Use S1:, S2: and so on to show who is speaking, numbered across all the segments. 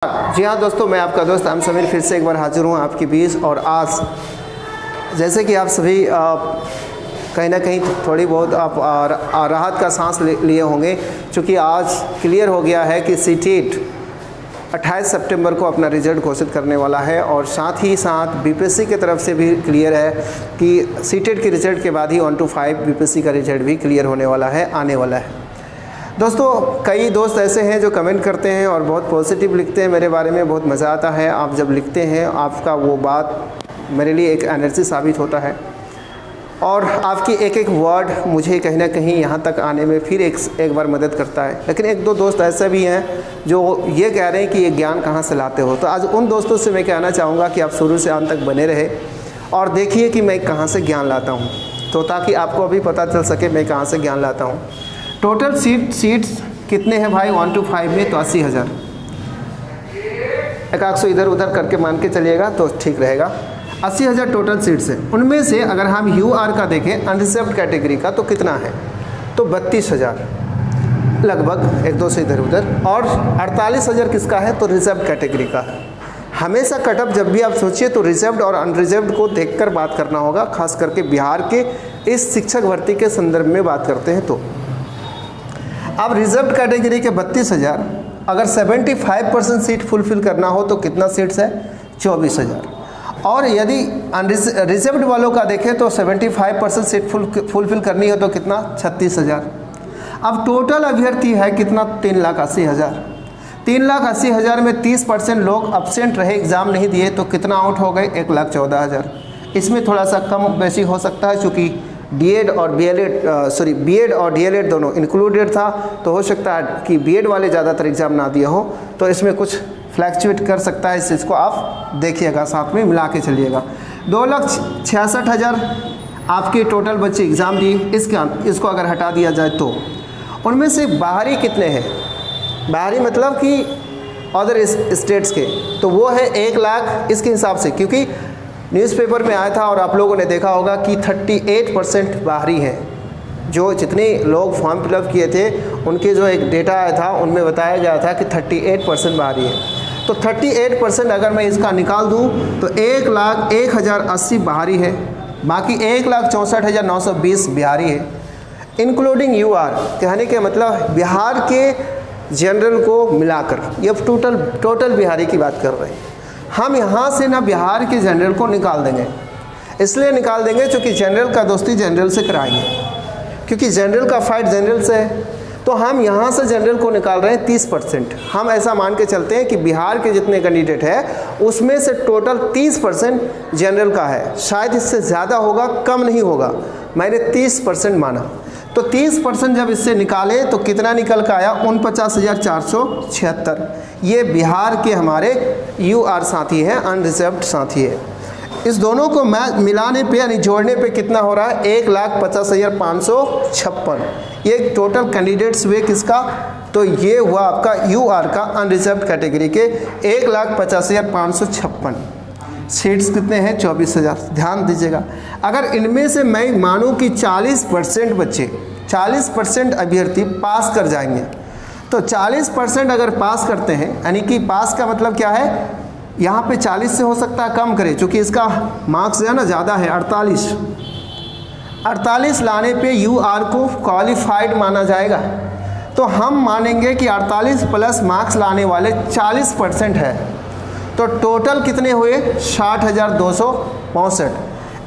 S1: जी हाँ दोस्तों, मैं आपका दोस्त हम समीर फिर से एक बार हाजिर हूँ आपके बीच। और आज जैसे कि आप सभी कहीं ना कहीं थोड़ी बहुत आप राहत का सांस लिए होंगे, क्योंकि आज क्लियर हो गया है कि सीटेट 28 सितंबर को अपना रिजल्ट घोषित करने वाला है। और साथ ही साथ बीपीएससी की तरफ से भी क्लियर है कि सीटेट के रिजल्ट के बाद ही 1 to 5 बीपीएससी का रिजल्ट भी क्लियर होने वाला है, आने वाला है। दोस्तों, कई दोस्त ऐसे हैं जो कमेंट करते हैं और बहुत पॉजिटिव लिखते हैं मेरे बारे में, बहुत मज़ा आता है। आप जब लिखते हैं आपका वो बात मेरे लिए एक एनर्जी साबित होता है, और आपकी एक एक वर्ड मुझे कहीं ना कहीं यहाँ तक आने में फिर एक बार मदद करता है। लेकिन एक दो दोस्त ऐसे भी हैं जो ये कह रहे हैं कि ये ज्ञान कहाँ से लाते हो। तो आज उन दोस्तों से मैं कहना चाहूँगा कि आप शुरू से अंत तक बने रहे और देखिए कि मैं कहाँ से ज्ञान लाता हूँ, तो ताकि आपको अभी पता चल सके मैं कहाँ से ज्ञान लाता हूँ। टोटल सीट्स कितने हैं भाई 1 to 5 में? तो 80,000। 100 इधर उधर करके मान के चलिएगा तो ठीक रहेगा। 80,000 टोटल सीट्स हैं। उनमें से अगर हम यूआर का देखें अनरिजर्व्ड कैटेगरी का तो कितना है? तो 32,000 लगभग, 1-2 से इधर उधर। और 48,000 किसका है? तो रिजर्व कैटेगरी का है। हमेशा कटअप जब भी आप सोचिए तो रिजर्व्ड और अनरिजर्व्ड को देखकर बात करना होगा, खास करके बिहार के इस शिक्षक भर्ती के संदर्भ में बात करते हैं। तो अब रिजर्व कैटेगरी के 32,000, अगर 75% सीट फुलफिल करना हो तो कितना सीट्स है? 24,000। और यदि रिजर्व्ड वालों का देखें तो 75% सीट फुलफिल करनी हो तो कितना? 36,000। अब टोटल अभ्यर्थी है कितना? 3,80,000। 3,80,000 में 30% लोग एब्सेंट रहे, एग्ज़ाम नहीं दिए, तो कितना आउट हो गए? 1,14,000। इसमें थोड़ा सा कम बेसी हो सकता है, क्योंकि बीएड और डीएलएड दोनों इंक्लूडेड था, तो हो सकता है कि बीएड वाले ज़्यादातर एग्ज़ाम ना दिए हो, तो इसमें कुछ फ्लैक्चुएट कर सकता है। इस चीज़ को आप देखिएगा, साथ में मिला के चलिएगा। 2,66,000 आपके टोटल बच्चे एग्ज़ाम दिए। इसको अगर हटा दिया जाए तो उनमें से बाहरी कितने हैं? बाहरी मतलब कि अदर स्टेट्स के, तो वो है 1 लाख। इसके हिसाब से, क्योंकि न्यूज़पेपर में आया था और आप लोगों ने देखा होगा कि 38% बाहरी हैं। जो जितने लोग फॉर्म फिलअप किए थे उनके जो एक डेटा आया था उनमें बताया गया था कि 38% बाहरी है। तो 38% अगर मैं इसका निकाल दूं तो 1,01,080 बाहरी है, बाकी 1,64,920 बिहारी है, इंक्लूडिंग यूआर। कहने के मतलब बिहार के जनरल को मिलाकर, ये टोटल बिहारी की बात कर रहे हैं हम। यहाँ से ना बिहार के जनरल को निकाल देंगे, इसलिए निकाल देंगे क्योंकि जनरल का दोस्ती जनरल से कराएंगे, क्योंकि जनरल का फाइट जनरल से है। तो हम यहाँ से जनरल को निकाल रहे हैं 30%। हम ऐसा मान के चलते हैं कि बिहार के जितने कैंडिडेट हैं उसमें से टोटल 30% जनरल का है। शायद इससे ज़्यादा होगा, कम नहीं होगा, मैंने 30% माना। तो 30% जब इससे निकाले तो कितना निकल कर आया? 49,476। ये बिहार के हमारे यूआर साथी हैं, अनरिजर्व्ड साथी है। इस दोनों को मिलाने पे यानी जोड़ने पे कितना हो रहा है? 1,50,556। ये टोटल कैंडिडेट्स हुए किसका? तो ये हुआ आपका यूआर का अनरिजर्व्ड कैटेगरी के 1,50,556। सीट्स कितने हैं? 24,000। ध्यान दीजिएगा, अगर इनमें से मैं मानूं कि 40% बच्चे, 40% अभ्यर्थी पास कर जाएंगे, तो 40% अगर पास करते हैं, यानी कि पास का मतलब क्या है? यहाँ पे 40 से हो सकता है कम करें, क्योंकि इसका मार्क्स जो है ना ज़्यादा है, 48 लाने पे यूआर को क्वालिफाइड माना जाएगा। तो हम मानेंगे कि 48 प्लस मार्क्स लाने वाले 40% है, तो टोटल कितने हुए? 60,265।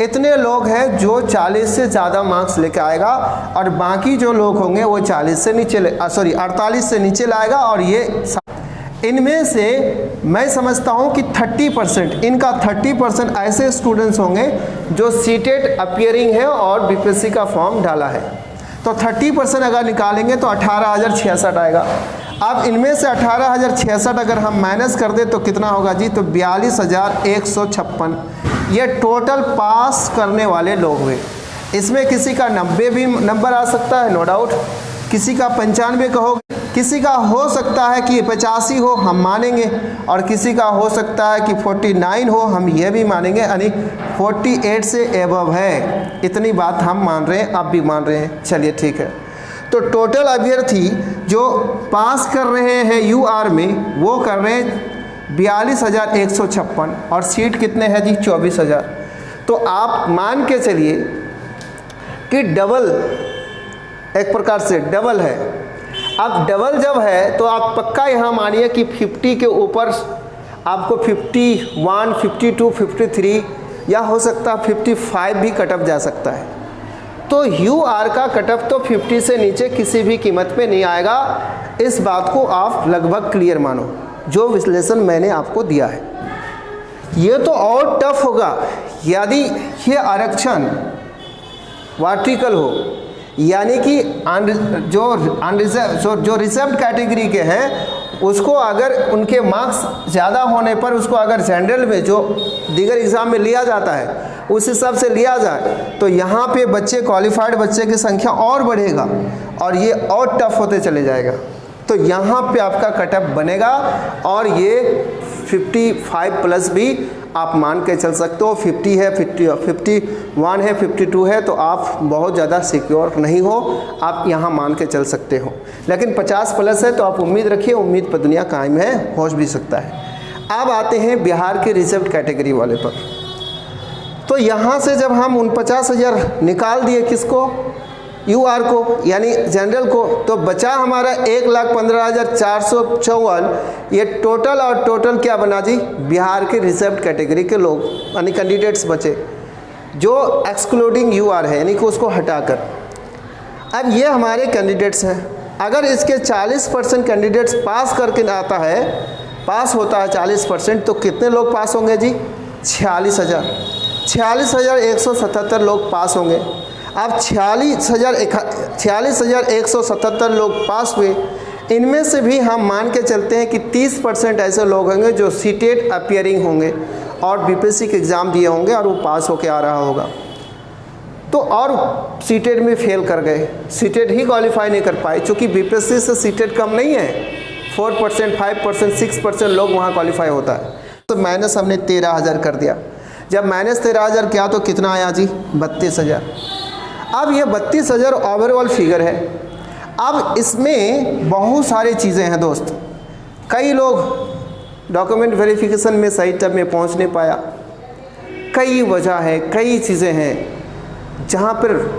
S1: इतने लोग हैं जो 40 से ज़्यादा मार्क्स लेके आएगा, और बाकी जो लोग होंगे वो 48 से नीचे लाएगा। और ये इनमें से मैं समझता हूँ कि 30%, इनका 30% ऐसे स्टूडेंट्स होंगे जो सीटेट अपीयरिंग है और बीपीएससी का फॉर्म डाला है। तो 30% अगर निकालेंगे तो 18,066 आएगा। अब इनमें से 18,066 अगर हम माइनस कर दे तो कितना होगा जी? तो 42,156। ये टोटल पास करने वाले लोग हुए। इसमें किसी का 90 भी नंबर आ सकता है, नो डाउट, किसी का 95 कहोगे, किसी का हो सकता है कि 85 हो, हम मानेंगे, और किसी का हो सकता है कि 49 हो, हम ये भी मानेंगे, यानी 48 से एबव है। इतनी बात हम मान रहे हैं, आप भी मान रहे हैं, चलिए ठीक है। तो टोटल अभ्यर्थी जो पास कर रहे हैं यूआर में वो कर रहे हैं 42,156 और सीट कितने हैं जी 24,000। तो आप मान के चलिए कि डबल, एक प्रकार से डबल है। अब डबल जब है तो आप पक्का यहाँ मानिए कि 50 के ऊपर आपको 51, 52, 53 या हो सकता है 55 भी कटअप जा सकता है। तो UR का कटअप तो 50 से नीचे किसी भी कीमत पे नहीं आएगा। इस बात को आप लगभग क्लियर मानो, जो विश्लेषण मैंने आपको दिया है। ये तो और टफ होगा यदि ये आरक्षण वर्टिकल हो, यानी कि जो रिजर्व कैटेगरी के हैं उसको अगर उनके मार्क्स ज़्यादा होने पर उसको अगर जनरल में जो दीगर एग्ज़ाम में लिया जाता है उस हिसाब से लिया जाए तो यहाँ पे बच्चे, क्वालिफाइड बच्चे की संख्या और बढ़ेगा और ये और टफ होते चले जाएगा। तो यहाँ पे आपका कटअप बनेगा और ये 55 प्लस भी आप मान के चल सकते हो। 50 है, 51 है, 52 है तो आप बहुत ज़्यादा सिक्योर नहीं हो, आप यहाँ मान के चल सकते हो। लेकिन 50 प्लस है तो आप उम्मीद रखिए, उम्मीद पर दुनिया कायम है, हो भी सकता है। अब आते हैं बिहार के रिजर्व कैटेगरी वाले पर। तो यहाँ से जब हम 49,000 निकाल दिए किसको, UR को यानी जनरल को, तो बचा हमारा 1,15,454। ये टोटल और टोटल क्या बना जी, बिहार के रिजर्व कैटेगरी के लोग यानी कैंडिडेट्स बचे, जो एक्सक्लूडिंग UR है यानी कि उसको हटाकर। अब ये हमारे कैंडिडेट्स हैं। अगर इसके 40% कैंडिडेट्स पास करके आता है, पास होता है 40%, तो कितने लोग पास होंगे जी, 46,177 लोग पास होंगे। अब 46,177 लोग पास हुए, इनमें से भी हम मान के चलते हैं कि 30% ऐसे लोग होंगे जो सीटेट अपियरिंग होंगे और बीपीएससी के एग्ज़ाम दिए होंगे और वो पास होके आ रहा होगा। तो और सीटेट में फेल कर गए, सीटेट ही क्वालिफाई नहीं कर पाए, क्योंकि बीपीएससी से सीटेट कम नहीं है, 4%, 5%, 6% लोग वहाँ क्वालिफाई होता है। तो माइनस हमने 13,000 कर दिया। जब माइनस 13,000 किया तो कितना आया जी, 32,000। अब ये 32,000 ओवरऑल फिगर है। अब इसमें बहुत सारी चीज़ें हैं दोस्त। कई लोग डॉक्यूमेंट वेरिफिकेशन में सही टाइम में पहुंच नहीं पाया, कई वजह है, कई चीज़ें हैं। जहाँ पर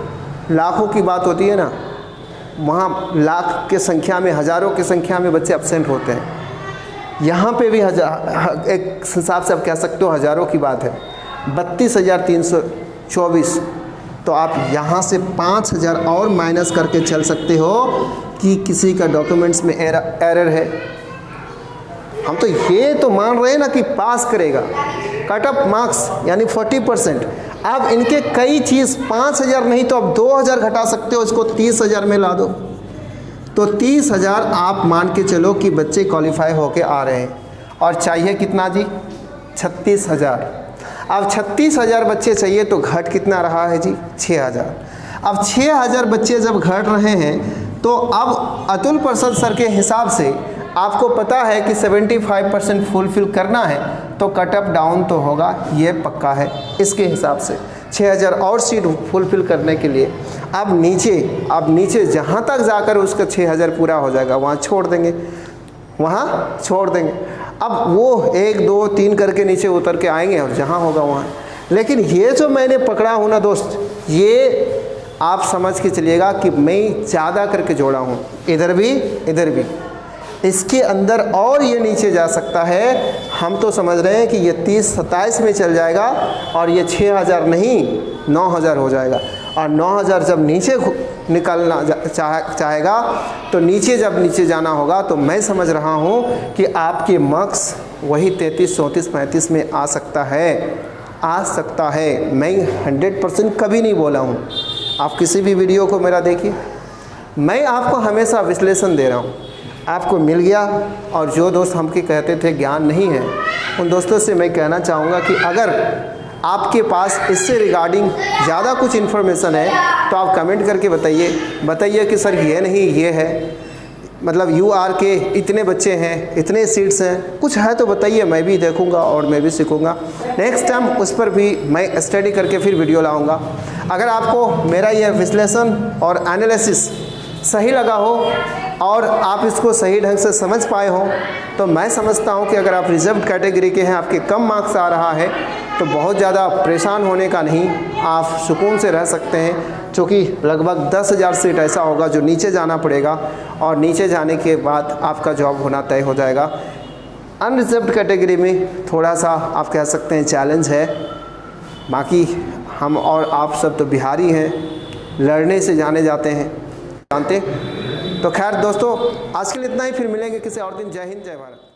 S1: लाखों की बात होती है ना, वहाँ लाख के संख्या में, हज़ारों की संख्या में बच्चे एब्सेंट होते हैं। यहाँ पे भी एक हिसाब से आप कह सकते हो हज़ारों की बात है। 32,324, तो आप यहाँ से 5,000 और माइनस करके चल सकते हो कि किसी का डॉक्यूमेंट्स में एरर है। हम तो ये तो मान रहे हैं ना कि पास करेगा, कट ऑफ मार्क्स यानी 40%। अब इनके कई चीज़ 5,000 नहीं तो अब 2,000 घटा सकते हो, इसको 30,000 में ला दो, तो 30,000 आप मान के चलो कि बच्चे क्वालिफाई होके आ रहे हैं। और चाहिए कितना जी, 36,000। अब 36,000 बच्चे चाहिए तो घट कितना रहा है जी, 6,000। अब 6,000 बच्चे जब घट रहे हैं तो अब अतुल प्रसाद सर के हिसाब से आपको पता है कि 75% फुलफिल करना है तो कट ऑफ डाउन तो होगा, ये पक्का है। इसके हिसाब से 6,000 और सीट फुलफिल करने के लिए अब नीचे जहाँ तक जाकर उसका 6,000 पूरा हो जाएगा, वहाँ छोड़ देंगे। अब वो 1, 2, 3 करके नीचे उतर के आएंगे और जहाँ होगा वहाँ। लेकिन ये जो मैंने पकड़ा हूँ ना दोस्त, ये आप समझ के चलिएगा कि मैं ज़्यादा करके जोड़ा हूँ, इधर भी। इसके अंदर और ये नीचे जा सकता है। हम तो समझ रहे हैं कि ये 30-27 में चल जाएगा और ये 6,000 नहीं 9,000 हो जाएगा। और 9,000 जब नीचे निकलना चाहेगा तो जब नीचे जाना होगा तो मैं समझ रहा हूँ कि आपके मार्क्स वही 33, 34, 35 में आ सकता है। मैं 100% कभी नहीं बोला हूँ। आप किसी भी वीडियो को मेरा देखिए, मैं आपको हमेशा विश्लेषण दे रहा हूँ, आपको मिल गया। और जो दोस्त हमके कहते थे ज्ञान नहीं है, उन दोस्तों से मैं कहना चाहूँगा कि अगर आपके पास इससे रिगार्डिंग ज़्यादा कुछ इन्फॉर्मेशन है तो आप कमेंट करके बताइए कि सर ये नहीं ये है, मतलब UR के इतने बच्चे हैं, इतने सीट्स हैं, कुछ है तो बताइए, मैं भी देखूंगा और मैं भी सीखूंगा। नेक्स्ट टाइम उस पर भी मैं स्टडी करके फिर वीडियो लाऊंगा। अगर आपको मेरा यह विश्लेषण और एनालिसिस सही लगा हो और आप इसको सही ढंग से समझ पाए हो, तो मैं समझता हूँ कि अगर आप रिजर्व कैटेगरी के हैं, आपके कम मार्क्स आ रहा है, तो बहुत ज़्यादा परेशान होने का नहीं, आप सुकून से रह सकते हैं, क्योंकि लगभग 10,000 सीट ऐसा होगा जो नीचे जाना पड़ेगा और नीचे जाने के बाद आपका जॉब होना तय हो जाएगा। अनरिजर्व्ड कैटेगरी में थोड़ा सा आप कह सकते हैं चैलेंज है, बाकी हम और आप सब तो बिहारी हैं, लड़ने से जाने जाते हैं, जानते। तो खैर दोस्तों, आज के लिए इतना ही, फिर मिलेंगे किसी और दिन। जय हिंद, जय भारत।